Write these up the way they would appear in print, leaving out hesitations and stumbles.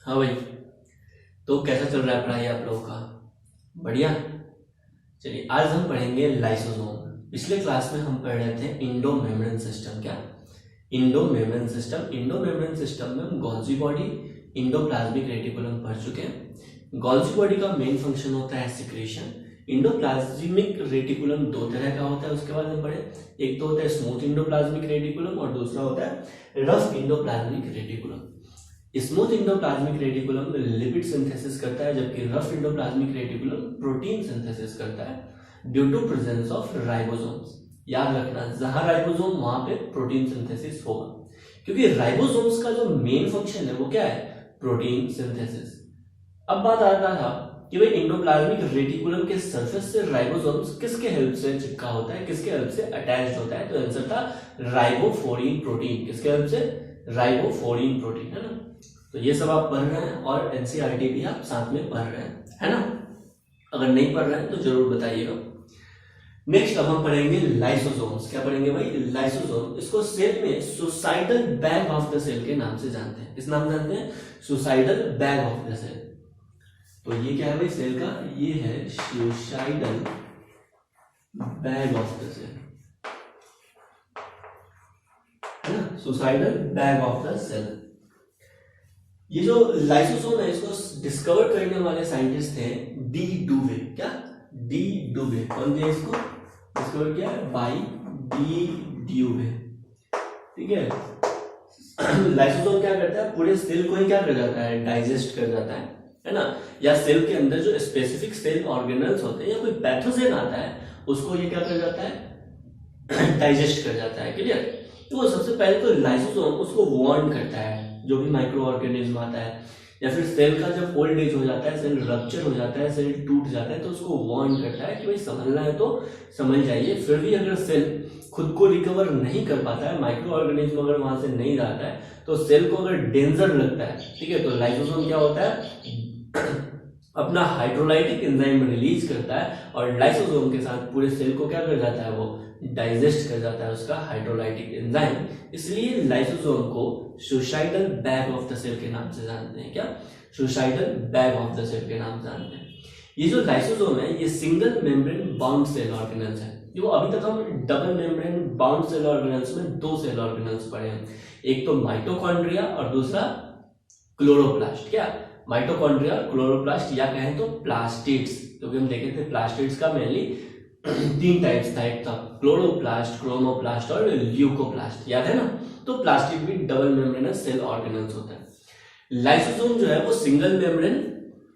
हाँ भाई। तो कैसा चल रहा है पढ़ाई आप लोगों का? बढ़िया। चलिए आज हम पढ़ेंगे लाइसोसोम। पिछले क्लास में हम पढ़ रहे थे इंडो मेम्ब्रेन सिस्टम। क्या? Indo membrane system. Indo membrane system में हम गोल्जी बॉडी, इंडोप्लाज्मिक रेटिकुलम पढ़ चुके हैं। गोल्जी बॉडी का मेन फंक्शन होता है सिक्रीशन। इंडोप्लाज्मिक रेटिकुलम दो तरह का होता है, उसके बाद हम पढ़े। एक तो होता है स्मूथ इंडोप्लाज्मिक रेटिकुलम और दूसरा होता है rough endoplasmic reticulum. Smooth endoplasmic reticulum lipid synthesis करता है, जबकि rough endoplasmic reticulum protein synthesis करता है due to presence of ribosomes. याद रखना, जहां राइबोसोम वहां पे प्रोटीन सिंथेसिस होगा, क्योंकि राइबोसोम्स का जो मेन फंक्शन है वो क्या है? Protein synthesis. अब बात आता था कि भाई इंडोप्लाज्मिक रेटिकुलम के सरफेस से राइबोसोम्स किसके हेल्प से चिपका होता है, किसके हेल्प से अटैच्ड होता है? तो आंसर था राइबोफोरीन प्रोटीन। किसके हेल्प से? राइबोफोरीन प्रोटीन, है ना। तो ये सब आप पढ़ रहे हैं और एनसीईआरटी भी आप साथ में पढ़ रहे हैं, है ना। अगर नहीं पढ़ रहे हैं तो जरूर बताइएगा। नेक्स्ट अब हम पढ़ेंगे लाइसोसोम्स। क्या पढ़ेंगे भाई? लाइसोसोम। इसको सेल में suicidal bag of the cell के नाम से जानते हैं। किस नाम जानते हैं? Suicidal bag of the cell. तो ये क्या है भाई सेल का? ये है suicidal bag of the cell, है ना। Suicidal bag of the cell. ये जो लाइसोसोम है इसको डिस्कवर करने वाले साइंटिस्ट थे डी डुवे। क्या? De Duve. कौन ने इसको डिस्कवर किया? By de Duve. ठीक है। लाइसोसोम क्या करता है? पूरे सेल को ही क्या कर जाता है? डाइजेस्ट कर जाता है ना। या सेल के अंदर जो स्पेसिफिक सेल ऑर्गेनल्स होते हैं या कोई पैथोजेन आता है उसको ये क्या कर जाता है? डाइजेस्ट कर जाता है। क्लियर? तो सबसे पहले तो लाइसोसोम उसको वार्न करता है, जो भी माइक्रो ऑर्गेनिज्म आता है या फिर सेल का जब ओल्ड एज हो जाता है, सेल रप्चर हो जाता है, सेल टूट जाता है, तो उसको वार्न करता है कि भाई संभलना है तो समझ जाइए। फिर भी अगर सेल खुद को रिकवर नहीं कर पाता है, माइक्रो ऑर्गेनिज्म अगर वहां से नहीं जाता है, तो सेल को अगर डेंजर लगता है, ठीक है, तो लाइसोसोम क्या होता है? अपना हाइड्रोलाइटिक एंजाइम रिलीज करता है और लाइसोसोम के साथ पूरे सेल को क्या कर जाता है? वो डाइजेस्ट कर जाता है उसका हाइड्रोलाइटिक एंजाइम। इसलिए लाइसोसोम को suicidal bag of the cell के नाम से जानते हैं। क्या? Suicidal bag of the cell के नाम से जानते हैं। ये जो लाइसोसोम है ये single membrane bound cell organelles है। जो अभी तक हम double membrane bound cell organelles में दो सेल ऑर्गेनल्स पढ़े हैं, एक तो माइटोकॉन्ड्रिया और दूसरा क्लोरोप्लास्ट। क्या? माइटोकॉन्ड्रिया, क्लोरोप्लास्ट या कहें तो प्लास्टिड्स, क्योंकि हम देखे थे प्लास्टिड्स का मेनली तीन टाइप्स था, एक था क्लोरोप्लास्ट, क्रोमोप्लास्ट और ल्यूकोप्लास्ट। याद है ना। तो प्लास्टिड भी डबल मेम्ब्रेनस सेल ऑर्गेनल्स होता है। लाइसोसोम जो है वो सिंगल मेम्ब्रेन,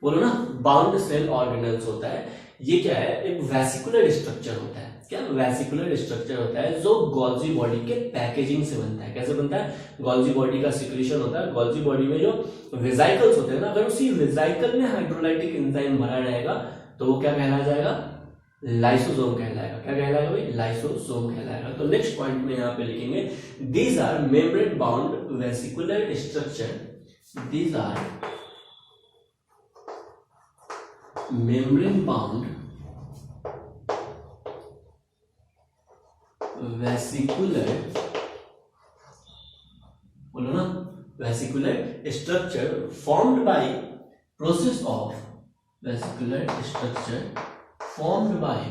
बोलो ना, बाउंड सेल ऑर्गेनल्स होता है। ये क्या है? एक वेसिकुलर स्ट्रक्चर होता है। क्या? वेसिकुलर स्ट्रक्चर होता है जो गोल्जी बॉडी के पैकेजिंग से बनता है। कैसे बनता है? गोल्जी बॉडी का सिक्रीशन होता है। गोल्जी बॉडी में जो वेसिकल्स होते हैं ना, अगर उसी वेसिकल में हाइड्रोलाइटिक एंजाइम भरा रहेगा तो वो क्या कहला जाएगा? लाइसोसोम कहलाएगा। क्या कहलाएगा भाई? लाइसोसोम कहलाएगा। तो नेक्स्ट पॉइंट में यहां पे लिखेंगे these are membrane bound vesicular structure. These are membrane bound vesicular, बोलो ना, vesicular structure formed by process of vesicular structure formed by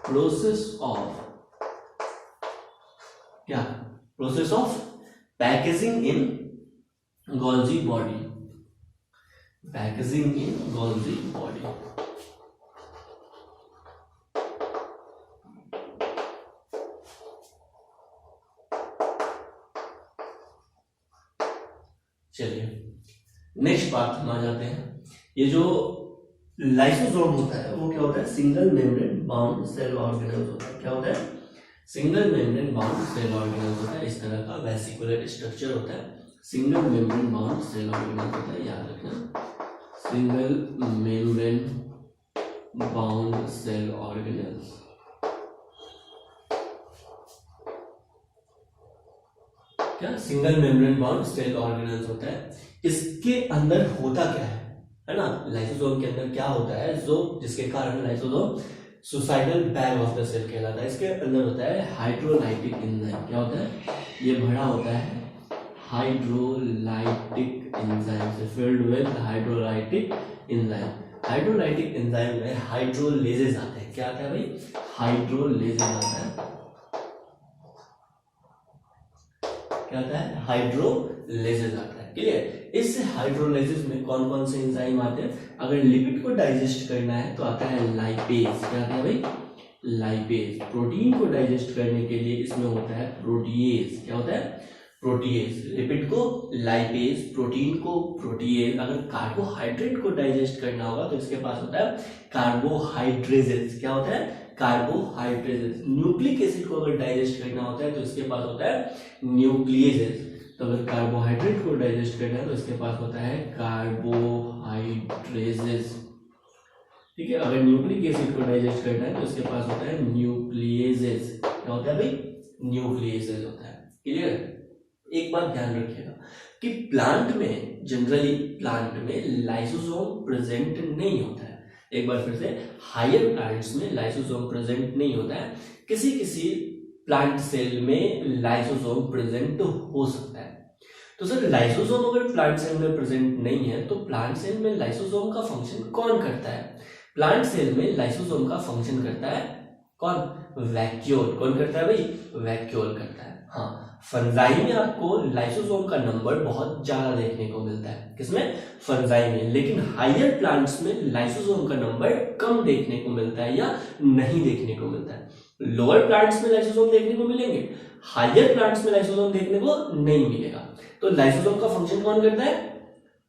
process of क्या? process of packaging in Golgi body, packaging in Golgi body। चलिए next बात हम आ जाते हैं। ये जो लाइसोसोम होता है वो क्या होता है? Single membrane bound cell organelles होता है। क्या होता है? Single membrane bound cell organelles होता है। इस तरह का वेसिकुलर स्ट्रक्चर होता है। Single membrane bound cell organelles होता है, याद रखना, single membrane bound cell organelles. क्या? Single membrane bound cell organelles होता है। इसके अंदर होता क्या है ना, लाइसोसोम के अंदर क्या होता है जो जिसके कारण lysosome suicidal bag of the cell कहलाता है। इसके अंदर होता है हाइड्रोलाइटिक एंजाइम। क्या होता है? ये भरा होता है हाइड्रोलाइटिक एंजाइम से filled with hydrolytic enzyme. Hydrolytic enzyme में हाइड्रोलेजेस आते हैं। क्या आता है भाई? हाइड्रोलेजेस आता है। क्या आता है? हाइड्रोलेजेस आता है। क्लियर? इस हाइड्रोलाइसिस में कौन कौन से एंजाइम आते हैं? अगर लिपिड को डाइजेस्ट करना है तो आता है लाइपेज। क्या आता है भाई? लाइपेज। प्रोटीन को डाइजेस्ट करने के लिए इसमें होता है प्रोटीएज। क्या होता है? प्रोटीएज। लिपिड को लाइपेज, प्रोटीन को प्रोटीएज। अगर कार्बोहाइड्रेट को डाइजेस्ट करना होगा तो इसके पास होता है कार्बोहाइड्रेजेस। क्या होता है? कार्बोहाइड्रेजेस। न्यूक्लिक एसिड को अगर डाइजेस्ट करना होता है तो इसके पास होता है न्यूक्लियेजेस। तो अगर कार्बोहाइड्रेट को डाइजेस्ट करना है तो इसके पास होता है कार्बोहाइड्रेजेस। ठीक है? अगर न्यूक्लिक एसिड को डाइजेस्ट करना है तो इसके पास होता है न्यूक्लियेजेस। क्या होता है भाई? न्यूक्लियेजेस होता है। क्लियर? एक बात ध्यान रखिएगा कि प्लांट में, जनरली प्लांट में लाइसोसोम प्रेजेंट नहीं होता है। एक बार फिर से, हायर प्लांट्स में लाइसोसोम प्रेजेंट नहीं होता है। किसी किसी प्लांट सेल में लाइसोसोम प्रेजेंट हो सकता है। तो सर, लाइसोसोम अगर प्लांट सेल में प्रेजेंट नहीं है तो प्लांट सेल में लाइसोसोम का फंक्शन कौन करता है? प्लांट सेल में लाइसोसोम का फंक्शन करता है कौन? वैक्यूल। कौन करता है भाई? वैक्यूल करता है। हाँ, फंजाई में आपको लाइसोसोम का नंबर बहुत ज्यादा देखने को मिलता है। किसमें? फंजाई में। लेकिन हायर प्लांट्स में लाइसोसोम का नंबर कम देखने को मिलता है या नहीं देखने को मिलता है। लोअर प्लांट्स में लाइसोसोम देखने को मिलेंगे, हायर प्लांट्स में लाइसोसोम देखने को नहीं मिलेगा। तो लाइसोसोम का फंक्शन कौन करता है?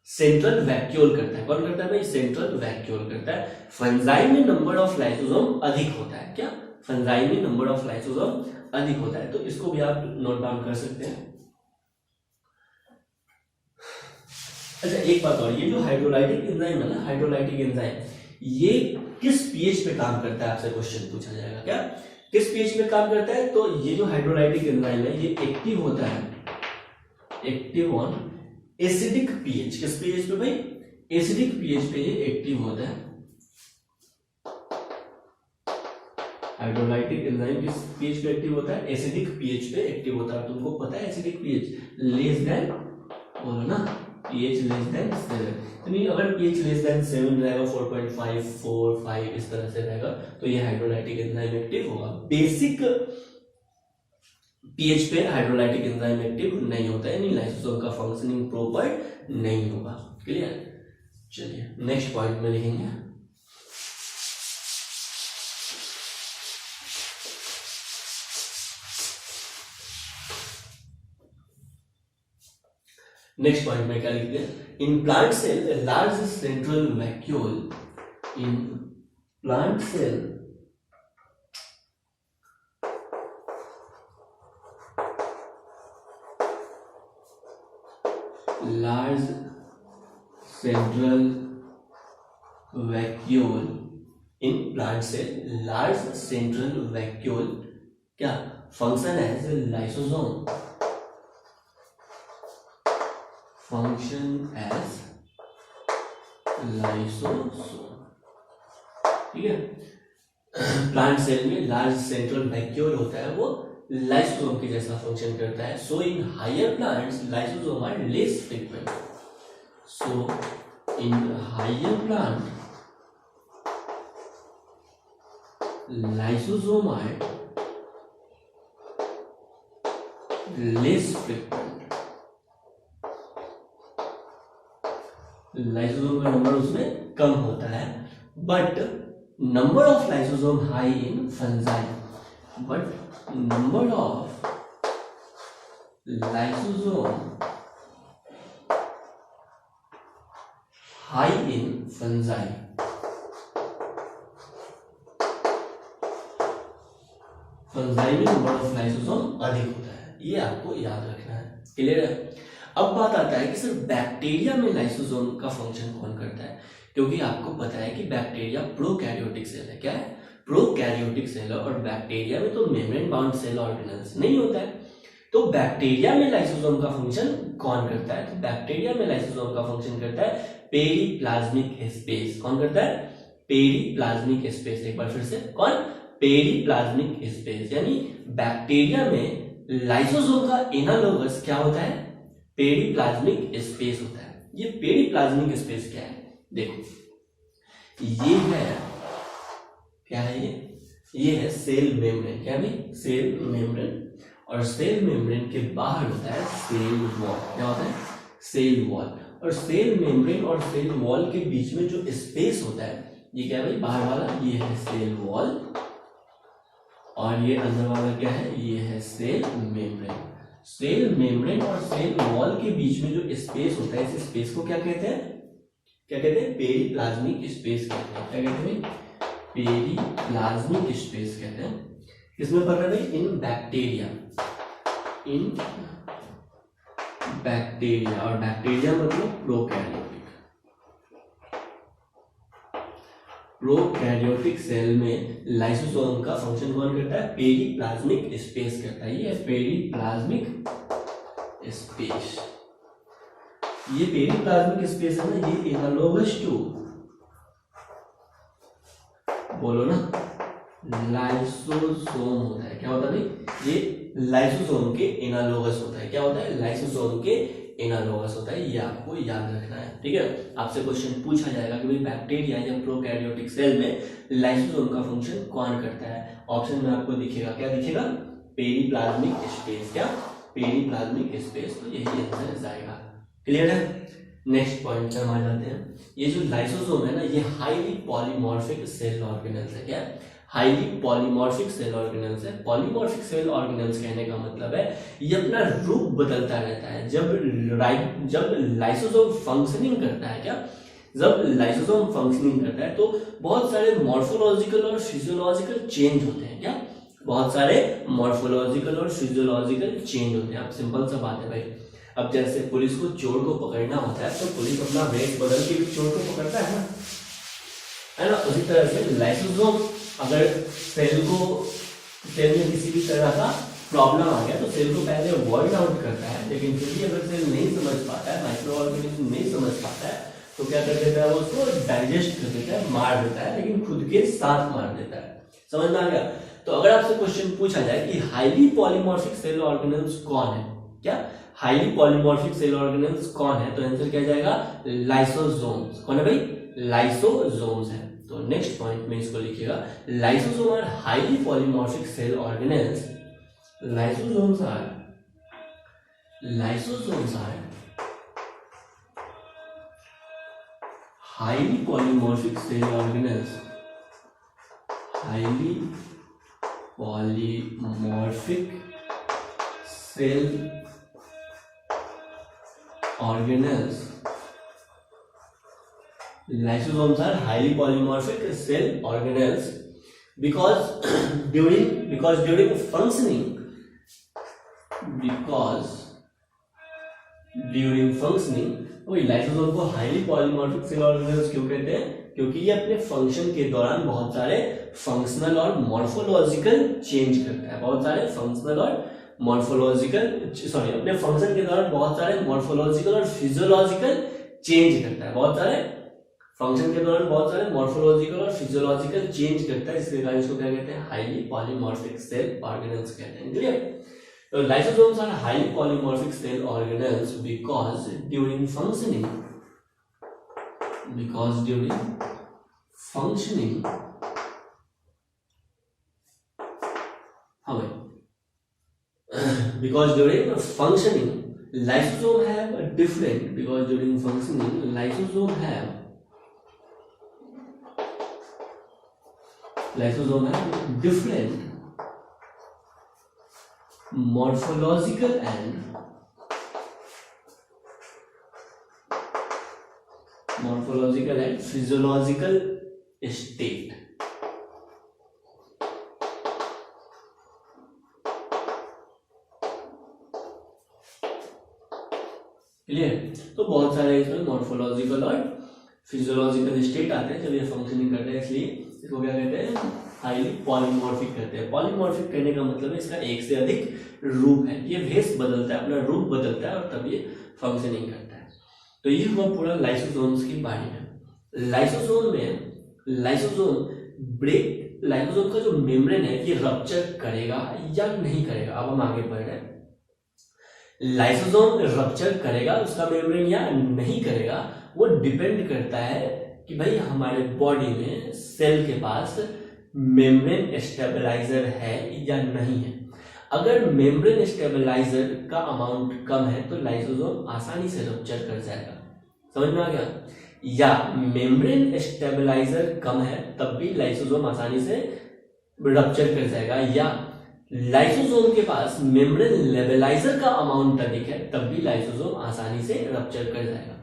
सेंट्रल वैक्यूल करता है। कौन करता है भाई? सेंट्रल वैक्यूल करता है। फंजाई में नंबर ऑफ लाइसोसोम अधिक होता है। क्या? फंजाई में नंबर ऑफ लाइसोसोम अधिक होता है। तो इसको भी आप नोट डाउन कर सकते हैं। अच्छा, एक बात और, ये जो हाइड्रोलाइटिक एंजाइम है ना, हाइड्रोलाइटिक एंजाइम, ये किस पीएच पे काम करता है? आपसे क्वेश्चन पूछा जाएगा। क्या किस पीएच पे काम करता है? तो ये जो हाइड्रोलाइटिक एंजाइम है ये एक्टिव होता है, एक्टिव ऑन एसिडिक पीएच। किस पीएच पे भाई? एसिडिक पीएच पे ये एक्टिव होता है। हाइड्रोलाइटिक एंजाइम किस पीएच पे एक्टिव होता है? एसिडिक पीएच पे एक्टिव होता है। तुमको पता है एसिडिक पीएच लेस देन, बोलो ना, पीएच लेस देन 7। यानी अगर पीएच लेस देन 7 रहेगा, 4.5, 4, 5 इस तरह से रहेगा तो ये हाइड्रोलाइटिक एंजाइम एक्टिव होगा। बेसिक पीएच पे हाइड्रोलाइटिक एंजाइम एक्टिव नहीं होता है, यानी लाइसोसोम का फंक्शनिंग प्रॉपर नहीं होगा। क्लियर? चलिए नेक्स्ट पॉइंट में लिखेंगे। नेक्स्ट पॉइंट में क्या लिखते हैं? In plant cell large central vacuole, in plant cell large central vacuole, in plant cell large central vacuole क्या function as lysosome, function as lysosome. ठीक है? प्लांट सेल में लार्ज सेंट्रल वैक्यूल होता है, वो लाइसोसोम के जैसा फंक्शन करता है। So in higher plants lysosome are less frequent. So in higher plant lysosome are less frequent. Lysosome का नंबर उसमें कम होता है, but number of lysosome high in fungi, but number of lysosome high in fungi। Fungi में number of lysosome अधिक होता है, ये आपको याद रखना है। क्लियर है? अब बात आता है कि सर बैक्टीरिया में लाइसोसोम का फंक्शन कौन करता है? क्योंकि आपको पता है कि बैक्टीरिया प्रोकैरियोटिक सेल है। क्या है? प्रोकैरियोटिक सेल, और बैक्टीरिया में तो मेम्ब्रेन बाउंड सेल ऑर्गेनेल्स नहीं होता है। तो बैक्टीरिया में लाइसोसोम का फंक्शन कौन करता है? तो बैक्टीरिया में लाइसोसोम का फंक्शन करता है पेरीप्लाज्मिक स्पेस। कौन करता है? Periplasmic space. एक बार फिर से, कौन? Periplasmic space. यानी बैक्टीरिया में लाइसोसोम का एनालोगस क्या होता है? पेरिप्लाज्मिक स्पेस होता है। ये पेरिप्लाज्मिक स्पेस क्या है, देखो ये है, क्या है ये है सेल मेम्ब्रेन। क्या भाई, सेल मेम्ब्रेन। और सेल मेम्ब्रेन के बाहर होता है सेल वॉल। क्या होता है, सेल वॉल। और सेल मेम्ब्रेन और सेल वॉल के बीच में जो स्पेस होता है, ये क्या है भाई, बाहर वाला ये है सेल वॉल, और ये अंदर वाला क्या है, ये है सेल मेम्ब्रेन। सेल मेम्ब्रेन और सेल वॉल के बीच में जो स्पेस होता है, इस स्पेस को क्या कहते हैं, क्या कहते हैं, पेरिप्लाज्मिक स्पेस कहते हैं। क्या कहते हैं, पेरिप्लाज्मिक स्पेस कहते हैं। किसमें पढ़ रहे हैं, इन बैक्टीरिया, इन बैक्टीरिया। और बैक्टीरिया मतलब प्रोकैरियोटिक। प्रोकैरियोटिक सेल में लाइसोसोम का फंक्शन कौन करता है, पेरिप्लाज्मिक स्पेस करता है। ये पेरिप्लाज्मिक स्पेस, ये पेरिप्लाज्मिक स्पेस है ना, ये एनालोगस टू, बोलो ना, लाइसोसोम होता है। क्या होता है भाई, ये लाइसोसोम के एनालोगस होता है। क्या होता है, लाइसोसोम के एनालोगस होता है। ये आपको याद रखना है, ठीक है। आपसे क्वेश्चन पूछा जाएगा कि भाई बैक्टीरिया या प्रोकैरियोटिक सेल में लाइसोसोम का फंक्शन कौन करता है। ऑप्शन में आपको दिखेगा, क्या दिखेगा, पेरिप्लाज्मिक स्पेस। क्या, पेरिप्लाज्मिक स्पेस, तो यही आंसर जाएगा। क्लियर है। नेक्स्ट पॉइंट पर हम आ जाते हैं। ये जो लाइसोसोम है ना, ये हाईली पॉलीमॉर्फिक सेल ऑर्गेनेल्स है। क्या, हाईली पॉलीमॉर्फिक सेल ऑर्गेनेल्स है। पॉलीमॉर्फिक सेल ऑर्गेनेल्स कहने का मतलब है ये अपना रूप बदलता रहता है। जब लाइसोसोम फंक्शनिंग करता है, क्या, जब लाइसोसोम फंक्शनिंग करता है तो बहुत सारे मॉर्फोलॉजिकल और फिजियोलॉजिकल चेंज होते हैं। क्या, बहुत सारे मॉर्फोलॉजिकल और फिजियोलॉजिकल चेंज होते हैं। अब सिंपल सा बात है भाई, अब जैसे पुलिस को चोर को पकड़ना होता है तो पुलिस अपना वेश बदल के भी चोर को पकड़ता है ना। उसी तरह से लाइसोसोम अगर सेल में किसी भी तरह का प्रॉब्लम आ गया तो सेल को पहले वर्ड आउट करता है, लेकिन फिर भी अगर सेल नहीं समझ पाता है, माइक्रो ऑर्गेनिज्म नहीं समझ पाता है, तो क्या कर देता है, वो उसको डाइजेस्ट कर देता है, मार देता है, लेकिन खुद के साथ मार देता है। समझ में आ गया। तो अगर आपसे क्वेश्चन पूछा जाए कि हाईली पॉलीमॉर्फिक सेल ऑर्गेनेल्स कौन है, क्या हाईली पॉलीमॉर्फिक सेल ऑर्गेनेल्स कौन है, तो आंसर क्या जाएगा, लाइसोसोम्स। कौन है भाई, लाइसोसोम्स है। तो नेक्स्ट पॉइंट में इसको लिखिएगा, lysosome are highly polymorphic cell organelles. Lysosomes are highly polymorphic cell organelles, highly polymorphic cell organelles. Lysosomes are highly polymorphic cell organelles because during functioning, वही लाइसोसोम को हाईली पॉलीमॉर्फिक सेल ऑर्गेनेल्स क्यों कहते हैं, क्योंकि ये अपने फंक्शन के दौरान बहुत सारे फंक्शनल और मॉर्फोलॉजिकल चेंज करता है। बहुत सारे फंक्शनल और अपने फंक्शन के दौरान बहुत सारे मॉर्फोलॉजिकल और फिजियोलॉजिकल चेंज करता है। बहुत सारे फंक्शन के दौरान बहुत सारे मॉर्फोलॉजिकल और फिजियोलॉजिकल चेंज करता है, इसके कारण इसको क्या कहते हैं, हाईली पॉलीमॉर्फिक सेल ऑर्गेनेल्स कहते हैं। Clear. Lysosomes are highly polymorphic cell organelles because during functioning, because during functioning lysosome have a different, because during functioning lysosome have different morphological and physiological state। Clear. तो बहुत सारे इसमें morphological और physiological state आते हैं जब ये functioning करते हैं, इसलिए इसको क्या कहते हैं, हाईली पॉलीमॉर्फिक कहते हैं। पॉलीमॉर्फिक कहने का मतलब है इसका एक से अधिक रूप है, ये भेष बदलता है, अपना रूप बदलता है और तब ये फंक्शनिंग करता है। तो ये हुआ पूरा लाइसोसोम्स की बारे में। लाइसोसोम का जो मेम्ब्रेन है ये रप्चर करेगा या नहीं करेगा, अब हम आगे बढ़ रहे हैं। लाइसोसोम रप्चर करेगा उसका मेम्ब्रेन या नहीं करेगा, वो डिपेंड करता है कि भाई हमारे बॉडी में सेल के पास मेम्ब्रेन स्टेबलाइजर है या नहीं है। अगर मेम्ब्रेन स्टेबलाइजर का अमाउंट कम है तो लाइसोसोम आसानी से रप्चर कर जाएगा। समझ में आ गया? या मेम्ब्रेन स्टेबलाइजर कम है तब भी लाइसोसोम आसानी से रप्चर कर जाएगा, या लाइसोसोम के पास मेम्ब्रेन लेवलाइजर का अमाउंट अधिक है तब भी लाइसोसोम आसानी से रप्चर कर जाएगा।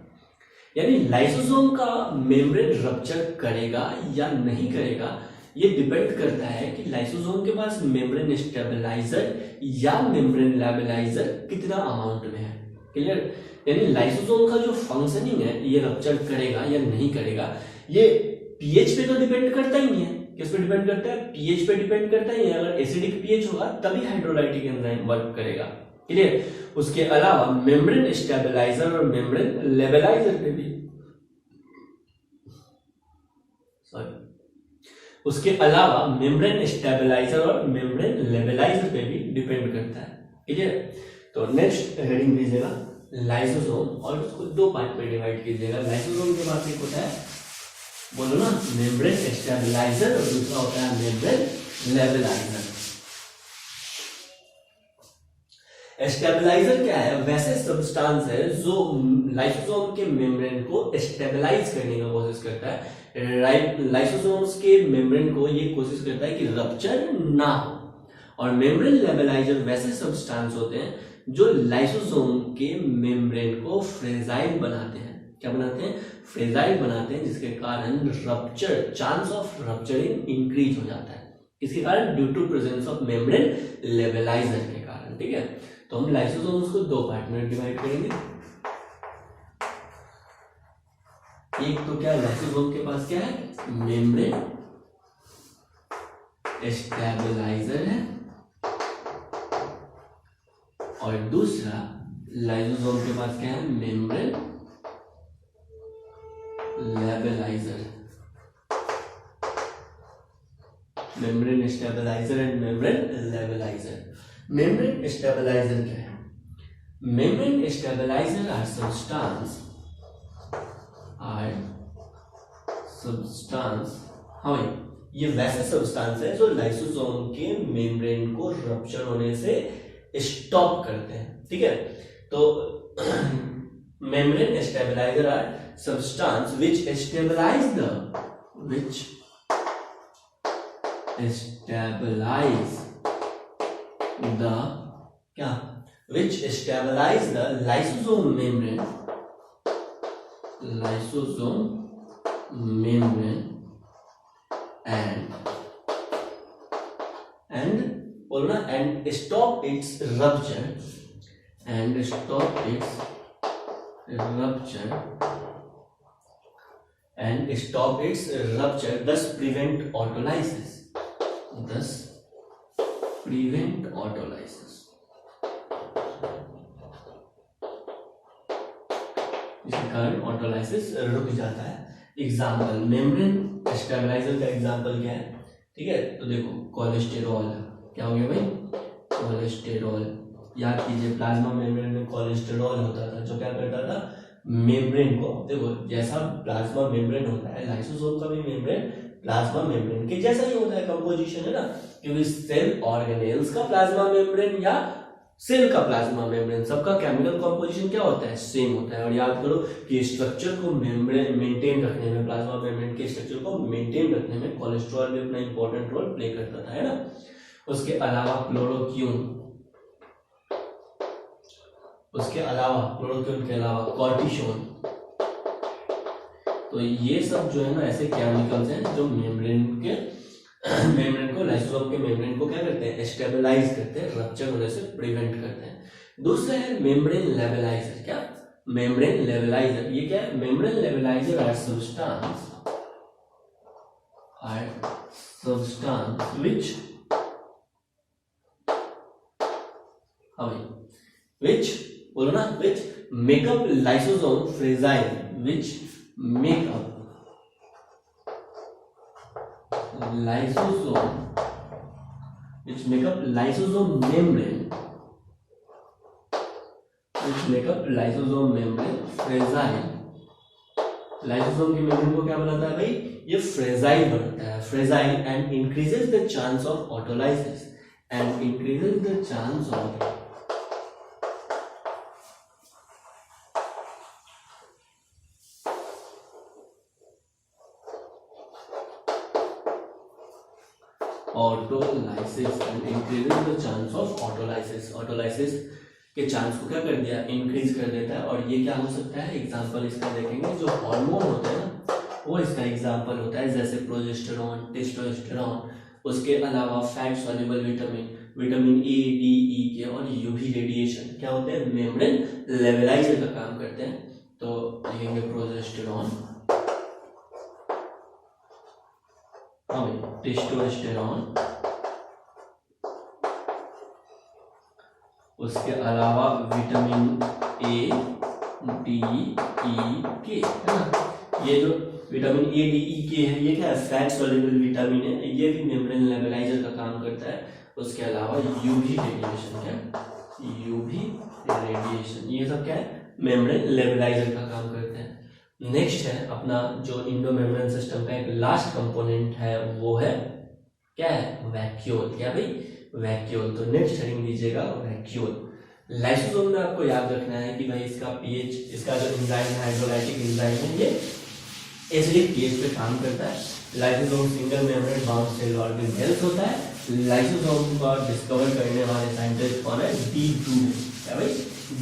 यानी लाइसोसोम का मेम्ब्रेन रप्चर करेगा या नहीं करेगा ये डिपेंड करता है कि लाइसोसोम के पास मेम्ब्रेन स्टेबलाइजर या मेम्ब्रेन लेवलाइजर कितना अमाउंट में है। क्लियर? यानी लाइसोसोम का जो फंक्शनिंग है ये रप्चर करेगा या नहीं करेगा ये पीएच पे तो डिपेंड करता ही नहीं है। किस पे डिपेंड करता है? पीएच पे डिपेंड करता ही है। अगर एसिडिक पीएच होगा तभी हाइड्रोलाइटिक एंजाइम वर्क करेगा। क्लियर? उसके अलावा मेम्ब्रेन स्टेबलाइजर और मेम्ब्रेन लेवलाइजर पे भी उसके अलावा मेम्ब्रेन स्टेबलाइजर और मेम्ब्रेन लेवलाइजर पे भी डिपेंड करता है। क्लियर? तो नेक्स्ट हेडिंग दीजिएगा लाइसोसोम, और उसको दो पार्ट में डिवाइड कीजिएगा। लाइसोसोम के बाद एक होता है, बोलो ना, मेम्ब्रेन स्टेबलाइजर और दूसरा होता है मेम्ब्रेन लेवलाइजर। स्टेबलाइजर क्या है? वैसे सब्सटेंस है जो लाइसोसोम के मेम्ब्रेन को स्टेबलाइज करने की कोशिश करता है। लाइसोसोम्स के मेम्ब्रेन को ये कोशिश करता है कि रप्चर ना हो। और मेम्ब्रेन लेवलाइजर वैसे सब्सटेंस होते हैं जो लाइसोसोम के मेम्ब्रेन को फ्रेजाइल बनाते हैं। क्या बनाते हैं? फ्रेजाइल बनाते हैं, जिसके कारण rupture, chance of rupturing increase हो जाता है। इसके कारण due to presence of membrane labilizer के कारण। ठीक है? तो हम लाइसोसोम्स को दो पार्ट में डिवाइड करेंगे। एक तो क्या, लाइसोसोम के पास क्या है? मेम्ब्रेन स्टेबलाइजर है, और दूसरा लाइसोसोम के पास क्या है? Membrane labilizer. Membrane stabilizer and membrane labilizer. Membrane stabilizer क्या है? मेम्ब्रेन स्टेबलाइजर आर सब्सटेंस हाँ भाई, ये वैसे सब्सटेंस है जो लाइसोसोम के मेम्ब्रेन को रप्चर होने से स्टॉप करते हैं। ठीक है? तो membrane stabiliser are substance which stabilize the lysosome membrane and बोलना and stop its rupture thus prevent autolysis. इसके कारण ऑटोलाइसिस रुक जाता है। एग्जाम्पल, मेम्ब्रेन स्टेबलाइजर का एग्जाम्पल क्या है? ठीक है? तो देखो, कोलेस्टेरॉल। क्या हो गया भाई? कोलेस्टेरॉल। याद कीजिए, प्लाज्मा मेम्ब्रेन में कोलेस्टेरॉल होता था जो क्या करता था? मेम्ब्रेन को, देखो जैसा प्लाज्मा मेम्ब्रेन होता है, लाइसोसोम का भी मेम्ब्रेन प्लाज्मा मेम्ब्रेन के जैसा ही होता है, कंपोजिशन है ना, क्योंकि सेल ऑर्गेनेल्स का प्लाज्मा मेम्ब्रेन या सेल का प्लाज्मा मेम्ब्रेन, सबका केमिकल कंपोजिशन क्या होता है? सेम होता है। और याद करो कि स्ट्रक्चर को मेंटेन रखने में, प्लाज्मा मेम्ब्रेन के स्ट्रक्चर को मेंटेन रखने में कोलेस्ट्रॉल भी अपना इंपॉर्टेंट रोल प्ले करता था, है ना। उसके अलावा क्लोरोक्यून, के अलावा कॉर्टिसोन। तो ये सब जो है ना ऐसे केमिकल्स हैं जो मेम्ब्रेन को, लाइसोसोम के मेम्ब्रेन को क्या करते हैं? स्टेबलाइज करते हैं, रप्चर होने से प्रिवेंट करते हैं। दूसरा है मेम्ब्रेन लेवलाइजर। क्या? मेम्ब्रेन लेवलाइजर। ये क्या है? मेम्ब्रेन लेवलाइजर आर सब्सटेंस which बोलो ना, which make up lysosome fragile, which make up lysosome membrane which make up lysosome membrane fragile. Lysosome की मेम्ब्रेन को क्या बनाता है भाई, ये फ्रेजाइल बनाता है, fragile and increases the chance of autolysis and increases the chance of autolysis and increases the chance of autolysis. Autolysis के चांस को क्या कर दिया, इंक्रीज कर देता है। और ये क्या हो सकता है, एग्जांपल इसका देखेंगे, जो हार्मोन होता है ना वो इसका एग्जांपल होता है, जैसे प्रोजेस्टेरॉन, टेस्टोस्टेरॉन, उसके अलावा fat soluble vitamin, vitamin A, D, E K और यूवी रेडिएशन क्या होते हैं, मेम्ब्रेन लेवलाइजर का काम करते हैं। तो लिखेंगे प्रोजेस्टेरॉन, टेस्टोस्टेरॉन, उसके अलावा विटामिन ए, डी, ई के, है ना। ये जो विटामिन ए, डी, ई के है ये क्या है, फैट सॉल्युबल विटामिन है, ये भी मेम्ब्रेन लेवलाइजर का काम करता है। उसके अलावा यूवी रेडिएशन, क्या यूवी रेडिएशन, ये सब क्या है, मेम्ब्रेन लेवलाइजर का काम करते हैं। नेक्स्ट है अपना जो इंडो मेम्ब्रेन सिस्टम का एक लास्ट कंपोनेंट है, वो है क्या है, वैक्यूल। क्या भाई, वैक्यूल। तो नेक्स्ट हेडिंग लीजिएगा वैक्यूल। लाइसोसोम में आपको याद रखना है कि भाई इसका पीएच, इसका जो एंजाइम है, हाइड्रोलाइटिक एंजाइम है, ये एसिडिक पीएच पे काम करता है। Lysosome single membrane bound cell organelles होता है। लाइसोसोम को डिस्कवर करने वाले साइंटिस्ट कौन है, डी डूवे। क्या भाई,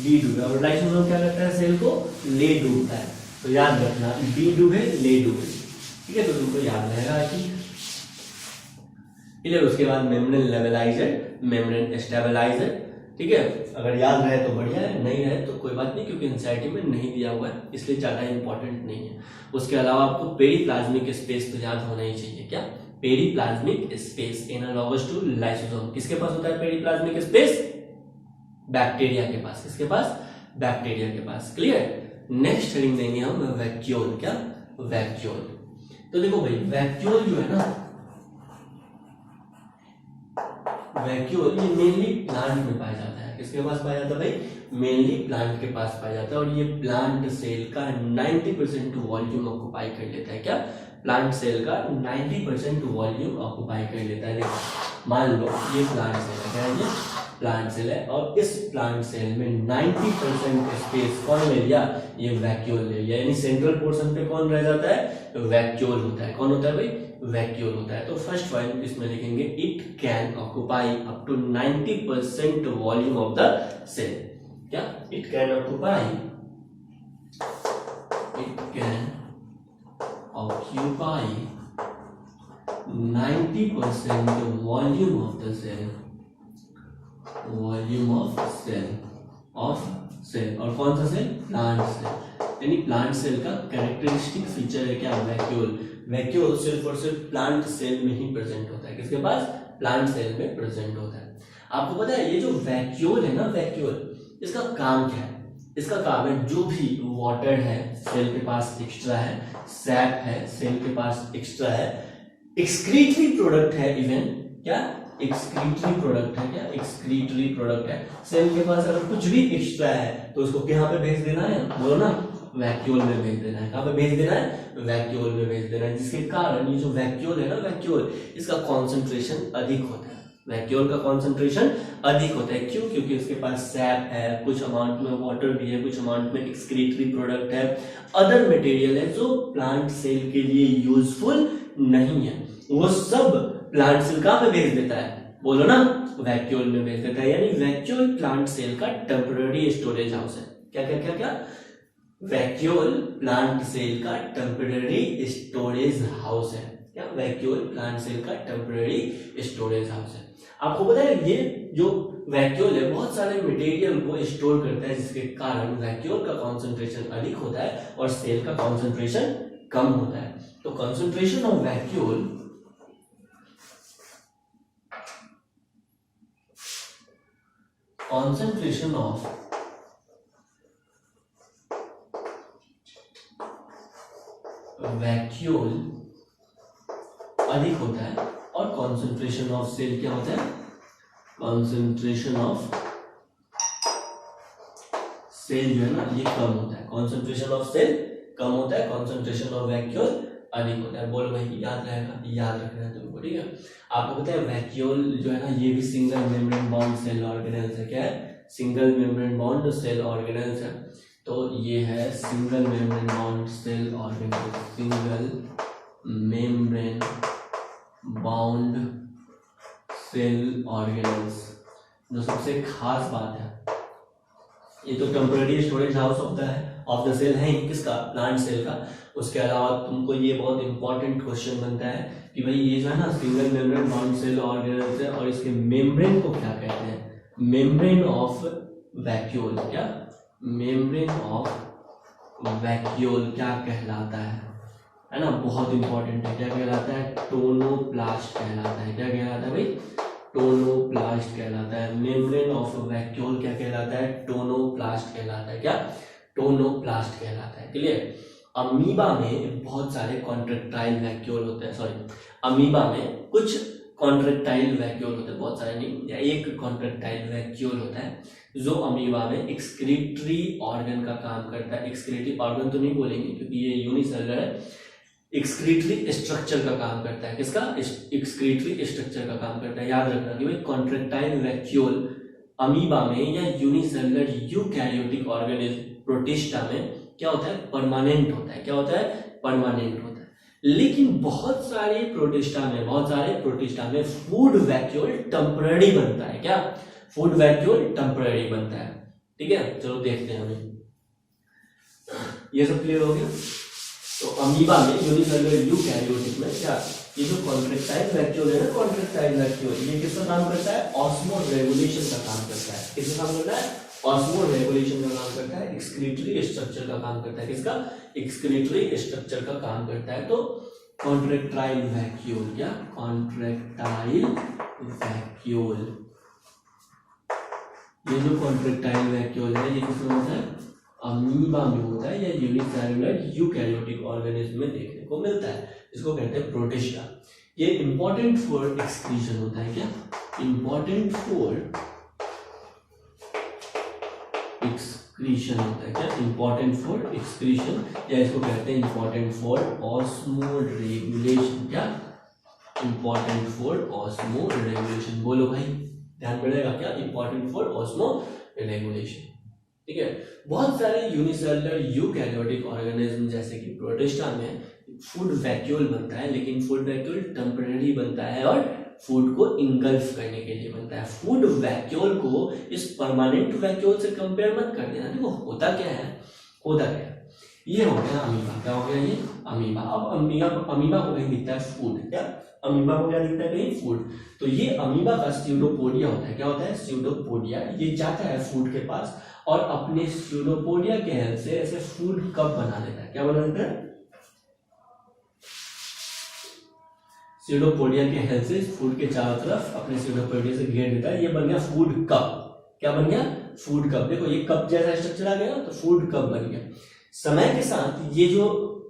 डी डूवे। और लाइसोसोम क्या करता है, सेल को ले डूबता है। तो याद रखना, डी डूवे, ले डूवे, ठीक है। तो तुमको याद रहेगा कि क्लियर। उसके बाद मेम्ब्रेन लेवलाइजर, मेम्ब्रेन स्टेबलाइजर, ठीक है। अगर याद रहे तो बढ़िया है, नहीं रहे तो कोई बात नहीं, क्योंकि एनसीईआरटी में नहीं दिया हुआ है, इसलिए ज्यादा इंपॉर्टेंट नहीं है। उसके अलावा आपको पेरिप्लाज्मिक स्पेस तो याद होना ही चाहिए। क्या, periplasmic space analogous to lysosome. किसके पास होता है पेरिप्लाज्मिक स्पेस, बैक्टीरिया के पास। किसके पास, बैक्टीरिया के पास। क्लियर। नेक्स्ट हेडिंग देंगे हम वैक्यूल। क्या, वैक्यूल। तो देखो भाई, वैक्यूल जो है ना, वैक्यूल ये मेनली प्लांट में पाया जाता है। किसके पास पाया जाता है भाई, मेनली प्लांट के पास पाया जाता है। और ये प्लांट सेल का 90% वॉल्यूम ऑक्युपाई कर लेता है। क्या, प्लांट सेल का 90% वॉल्यूम ऑक्युपाई कर लेता है। देखो मान लो ये प्लांट सेल है, क्या है ये, प्लांट सेल है। और इस प्लांट सेल में 90% स्पेस कौन ले लिया, ये वैक्यूल ले लिया। यानी सेंट्रल पोर्शन पे कौन रह जाता है, वैक्यूल होता है। कौन होता है भाई, वैक्यूल होता है। तो फर्स्ट पॉइंट इसमें लिखेंगे, it can occupy up to 90% volume of the cell. क्या, it can occupy, it can occupy 90% volume of the cell, volume of cell, of cell. और कौन सा सेल, प्लांट सेल। यानी प्लांट सेल का characteristic feature है क्या, vacuole. Vacuole सिर्फ और सिर्फ प्लांट सेल में ही प्रेजेंट होता है। किसके पास, प्लांट सेल में प्रेजेंट होता है। आपको पता है ये जो वैक्यूल है ना, वैक्यूल, इसका काम क्या है, इसका काम है जो भी वाटर है सेल के पास एक्स्ट्रा है, सैप है सेल के पास एक्स्ट्रा है, एक्सक्रीटरी प्रोडक्ट है, इवन क्या, एक्सक्रीटरी प्रोडक्ट है। क्या, एक्सक्रीटरी प्रोडक्ट है। सेल के पास अगर कुछ भी एक्स्ट्रा है तो उसको कहाँ पे भेज देना है, बोलो ना, वैक्यूल में भेज देना है। कहाँ पे भेज देना है, वैक्यूल में भेज देना है। जिसके कारण ये जो वैक्यूल है ना, वैक्यूल, इसका कॉन्सेंट्रेशन अधिक होता है। वैक्यूल का कॉन्सेंट्रेशन अधिक होता है। क्यों, क्योंकि इसके पास सैप है, कुछ अमाउंट में वाटर भी है, कुछ अमाउंट में एक्सक्रीटरी प्रोडक्ट है, अदर मटेरियल है जो प्लांट सेल के लिए यूजफुल नहीं है, वो सब प्लांट सेल कहाँ पे भेज देता है, बोलो ना, वैक्यूल में भेज देता है। यानी वैक्यूल प्लांट सेल का टेम्पररी स्टोरेज हाउस है। क्या क्या क्या क्या, वैक्यूल प्लांट सेल का टेम्पररी स्टोरेज हाउस है। क्या, वैक्यूल प्लांट सेल का टेम्पररी स्टोरेज हाउस है। आपको पता है ये जो वैक्यूल है बहुत सारे मटेरियल को स्टोर करता है, जिसके कारण वैक्यूल का कॉन्सेंट्रेशन अधिक होता है और सेल का कॉन्सेंट्रेशन कम होता है। तो concentration of vacuole, concentration of vacuole अधिक होता है और कॉन्सेंट्रेशन ऑफ सेल क्या होता है, कॉन्सेंट्रेशन ऑफ सेल जो है ना ये कम होता है, कॉन्सेंट्रेशन ऑफ सेल कम होता है, कॉन्सेंट्रेशन ऑफ वैक्यूल अधिक होता है। बोलो भाई याद रहेगा, याद रखना है तुमको, ठीक है। आपको पता है वैक्यूल जो है ना ये भी single membrane bond cell organelles है। क्या है? Single membrane bond cell organelles है। तो ये है single membrane bond cell organelles, single membrane bond cell organelles. जो सबसे खास बात है, ये तो temporary storage house of the cell है किसका? प्लांट सेल का। उसके अलावा तुमको ये बहुत इंपॉर्टेंट क्वेश्चन बनता है कि भाई ये जो है ना single membrane bond cell organelles है और इसके मेम्ब्रेन को क्या कहते हैं? Membrane of vacuole. क्या? मेम्ब्रेन ऑफ वैक्यूल क्या कहलाता है ना? बहुत इंपॉर्टेंट है। क्या कहलाता है? टोनोप्लास्ट कहलाता है। क्या कहलाता है भाई? टोनोप्लास्ट कहलाता है। मेम्ब्रेन ऑफ वैक्यूल क्या कहलाता है? टोनोप्लास्ट कहलाता है। क्या? टोनोप्लास्ट कहलाता है। क्लियर? अमीबा में बहुत सारे कॉन्ट्रेक्टाइल वैक्यूल होते हैं, सॉरी अमीबा में कुछ कॉन्ट्रेक्टाइल वैक्यूल होते हैं, बहुत सारे नहीं, या एक कॉन्ट्रेक्टाइल वैक्यूल होता है जो अमीबा में एक्सक्रीटरी ऑर्गन का काम करता है। एक्सक्रीटरी ऑर्गन तो नहीं बोलेंगे क्योंकि ये यूनिसेलुलर है। एक्सक्रीटरी स्ट्रक्चर का काम करता है। किसका? एक्सक्रीटरी स्ट्रक्चर का काम करता है। याद रखना कि भाई कॉन्ट्रेक्टाइल वैक्यूल अमीबा में या यूनिसेलुलर यूकैरियोटिक ऑर्गेनिज्म प्रोटिस्टा में क्या होता है? परमानेंट होता है। क्या होता है? परमानेंट होता है। लेकिन बहुत सारे प्रोटिस्टा में फूड वैक्यूल टेम्पररी बनता है। क्या? फूड वैक्यूल टेम्पररी बनता है। ठीक है, चलो देखते हैं हमें ये सब क्लियर हो गया। तो अमीबा में यूनिसेलुलर यूकैरियोटिक में क्या ये जो कॉन्ट्रेक्टाइल वैक्यूल है ना, कॉन्ट्रेक्टाइल वैक्यूल ये किसका काम करता है? ऑस्मो रेगुलेशन का काम करता है। किसका काम करता है? ऑस्मो रेगुलेशन का काम करता है। एक्सक्रीटरी स्ट्रक्चर का काम करता है। किसका? एक्सक्रीटरी स्ट्रक्चर का काम करता है। तो कॉन्ट्रेक्टाइल वैक्यूल, क्या? कॉन्ट्रेक्टाइल वैक्यूल, ये जो कॉन्ट्रेक्टाइल वैक्यूल है ये किसमें होता है? अमीबा में होता है या यूनिसेलुलर यूकैरियोटिक ऑर्गेनिज्म में देखने को मिलता है। इसको कहते हैं प्रोटिस्टा। ये इंपॉर्टेंट फॉर एक्सक्रीशन होता है। क्या? इंपॉर्टेंट फॉर एक्सक्रीशन होता है। क्या? इंपॉर्टेंट फॉर एक्सक्रीशन, या इसको कहते हैं इंपॉर्टेंट फॉर ऑस्मो रेगुलेशन। क्या? Important for osmo regulation. बोलो भाई, ध्यान पड़ेगा। क्या? Important for osmo regulation. ठीक है, बहुत सारे यूनिसेलुलर यूकैरियोटिक ऑर्गेनिज्म जैसे कि प्रोटिस्टा में फूड वैक्यूल बनता है, लेकिन फूड वैक्यूल टेम्पररी बनता है और फूड को इंगल्फ करने के लिए बनता है। फूड वैक्यूल को इस परमानेंट वैक्यूल से कंपेयर मत कर देना। देखो होता क्या है, ये हो गया अमीबा। क्या हो गया? ये अमीबा। अब अमीबा को कहीं दिखता है फूड। क्या? अमीबा को क्या दिखता है? कहीं फूड। तो ये अमीबा का स्यूडोपोडिया होता है। क्या होता है? स्यूडोपोडिया। ये जाता है फूड के पास और अपने स्यूडोपोडिया के हेल्प से ऐसे फूड कप बना लेता है। क्या बना लेता है? स्यूडोपोडिया के हेल्प से फूड के चारों तरफ अपने स्यूडोपोडिया से घेर देता है। ये बन गया फूड कप। क्या बन गया? Food cup. देखो ये कप जैसा स्ट्रक्चर आ गया तो फूड कप बन गया। समय के साथ ये जो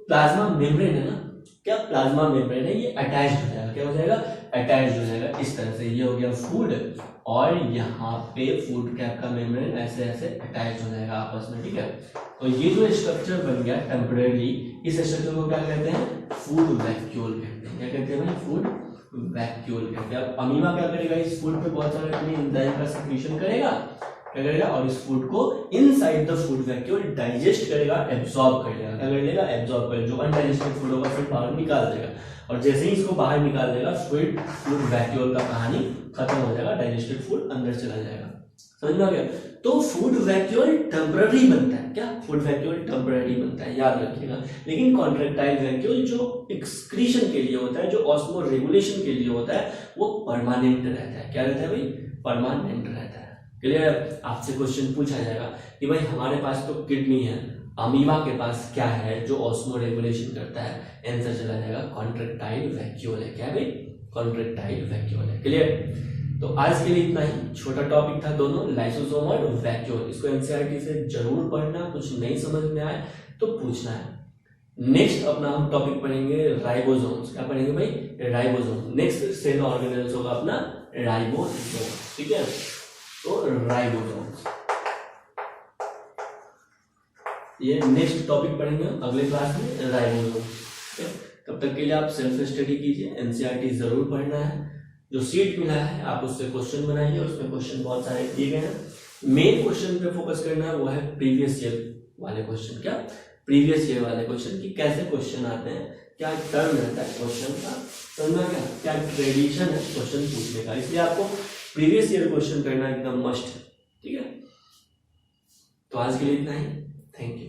प्लाज्मा मेम्ब्रेन है ना, क्या प्लाज्मा मेम्ब्रेन है, ये अटैच्ड हो जाएगा। क्या हो जाएगा? अटैच्ड हो जाएगा। इस तरह से ये हो गया फूड और यहाँ पे फूड कैप का मेम्ब्रेन ऐसे ऐसे अटैच हो जाएगा आपस में। ठीक है, तो ये जो स्ट्रक्चर बन गया टेम्पररी, इस स्ट्रक्चर को क्या कहते हैं? फूड वैक्यूल कहते हैं। क्या कहते हैं भाई? फूड वैक्यूल कहते हैं। अब अमीबा क्या करेगा? इस फूड पे बहुत सारे अपने एंजाइम का सिक्रीशन करेगा। क्या करेगा? और इस फूड को inside the food vacuole digest करेगा, एब्जॉर्ब कर लेगा। क्या कर लेगा? एब्जॉर्ब कर, जो अनडाइजेस्टेड फूड होगा फिर बाहर निकाल देगा। और जैसे ही इसको बाहर निकाल देगा फिर फूड वैक्यूल का कहानी खत्म हो जाएगा, डाइजेस्टेड फूड अंदर चला जाएगा। समझ में आ गया? तो फूड वैक्यूल टेम्पररी बनता है। क्या? फूड वैक्यूल टेम्पररी बनता है, याद रखिएगा। लेकिन कॉन्ट्रेक्टाइल वैक्यूल जो एक्सक्रीशन के लिए होता है, जो ऑस्मो रेगुलेशन के लिए होता है, वो परमानेंट रहता है। क्या रहता है भाई? परमानेंट रहता है। क्लियर? आपसे क्वेश्चन पूछा जाएगा कि भाई हमारे पास तो किडनी है, अमीबा के पास क्या है जो ऑस्मो रेगुलेशन करता है? आंसर चला जाएगा कॉन्ट्रेक्टाइल वैक्यूल है। क्या भाई? कॉन्ट्रेक्टाइल वैक्यूल है। क्लियर? तो आज के लिए इतना ही, छोटा टॉपिक था दोनों, लाइसोसोम और वैक्यूल। इसको एनसीईआरटी से जरूर पढ़ना, कुछ नहीं समझ में आए तो पूछना है। नेक्स्ट अपना हम टॉपिक पढ़ेंगे राइबोसोम्स। क्या पढ़ेंगे भाई? राइबोसोम। नेक्स्ट सेल ऑर्गेनेल्स होगा अपना राइबोसोम। ठीक है, तो राइबोसोम्स। ये नेक्स्ट टॉपिक पढ़ेंगे हम अगले क्लास में, राइबोसोम। तब तक के लिए आप सेल्फ स्टडी कीजिए, एनसीईआरटी जरूर पढ़ना है। जो सीट मिला है आप उससे क्वेश्चन बनाइए, उसमें क्वेश्चन बहुत सारे दिए गए हैं। मेन क्वेश्चन पे फोकस करना है, वो है प्रीवियस ईयर वाले क्वेश्चन। क्या प्रीवियस ईयर वाले क्वेश्चन की कैसे क्वेश्चन आते हैं, क्या टर्म रहता है क्वेश्चन का, समझना क्या ट्रेडिशन है क्वेश्चन पूछने का। इसलिए आपको प्रीवियस ईयर क्वेश्चन करना एकदम मस्ट है, ठीक है। तो आज के लिए इतना ही, थैंक यू।